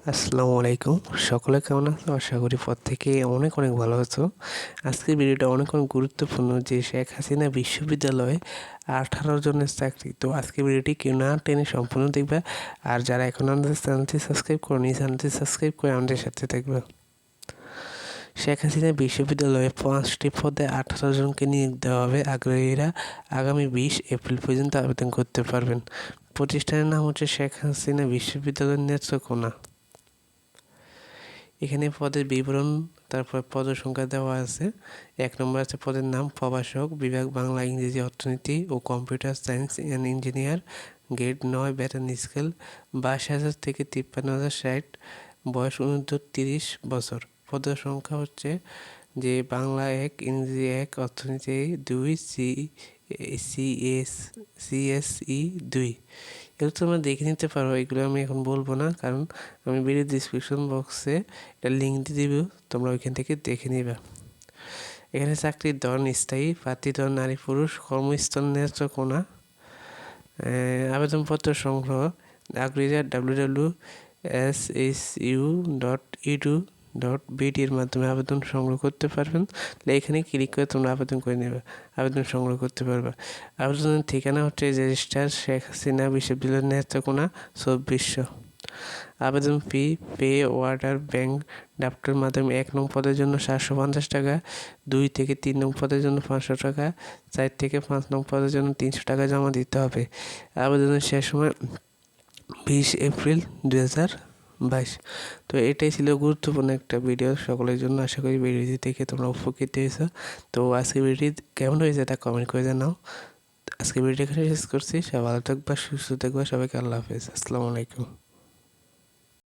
আসসালামু আলাইকুম। সকলে কেমন আছো? আশা করি পর থেকে অনেক ভালো আছো। আজকের ভিডিওটা অনেক গুরুত্বপূর্ণ যে শেখ হাসিনা বিশ্ববিদ্যালয়ে 18 জনের চাকরি। তো আজকের ভিডিওটি কেউ না টেনে সম্পূর্ণ দেখবে। আর যারা এখন আমাদের চ্যানেলটি সাবস্ক্রাইব করেনি, চ্যানেলটি সাবস্ক্রাইব করে আমাদের সাথে থাকবে। শেখ হাসিনা বিশ্ববিদ্যালয়ে 5টি পদে 18 জনকে নিয়োগ দেওয়া হবে। আগ্রহীরা আগামী 20 এপ্রিল পর্যন্ত আবেদন করতে পারবেন। প্রতিষ্ঠানের নাম হচ্ছে শেখ হাসিনা বিশ্ববিদ্যালয়ের নেত্রকোনা। এখানে পদের বিবরণ, তারপর পদ সংখ্যা দেওয়া আছে। 1 নম্বর আছে পদের নাম প্রভাষক, বিভাগ বাংলা, ইংরেজি, অর্থনীতি ও computer science and engineer, grade 9, বেতন স্কেল 22,000 থেকে 53,060, বয়স অনুর্ধ্ব 30 বছর। পদের সংখ্যা হচ্ছে যে বাংলা 1, ইংরেজি 1, অর্থনীতি 2, সিএসই 2। এগুলো তোমরা দেখে নিতে পারো, এগুলো আমি এখন বলবো না, কারণ আমি ভিডিও ডিসক্রিপশন বক্সে একটা লিঙ্ক দিয়ে দিব, তোমরা ওইখান থেকে দেখে নিবে। এখানে চাকরির ধরন স্থায়ী, প্রার্থী ধরন নারী পুরুষ, কর্মস্থল নেত্রকোনা। আবেদনপত্র সংগ্রহ আগ্রহীরা www.shu.edu.bd এর মাধ্যমে আবেদন সংগ্রহ করতে পারবেন। এখানে ক্লিক করে তোমরা আবেদন করে নেবে, আবেদন সংগ্রহ করতে পারবে। আবেদনের ঠিকানা হচ্ছে রেজিস্ট্রার শেখ হাসিনা বিশ্ববিদ্যালয়, নেত্রকোনা 2400। আবেদন ফি পে ওয়াটার ব্যাংক ড্রাফটের মাধ্যমে 1 নং পদের জন্য 750 টাকা, 2 থেকে 3 নং পদের জন্য 500 টাকা, 4 থেকে 5 নং পদের জন্য 300 টাকা জমা দিতে হবে। আবেদনের শেষ সময় 20 এপ্রিল 2022। তো এটাই ছিল গুরুত্বপূর্ণ একটা ভিডিও সকলের জন্য। আশা করি ভিডিওটি দেখে তোমরা উপকৃত হয়েছো। তো আজকে ভিডিওটি কেমন হয়েছে তা কমেন্ট করে জানাও। আজকে ভিডিও এখানে শেষ করছি। সবাই ভালো থাকবা, সুস্থ থাকবা। সবাইকে আল্লাহ হাফেজ। আসসালামু আলাইকুম।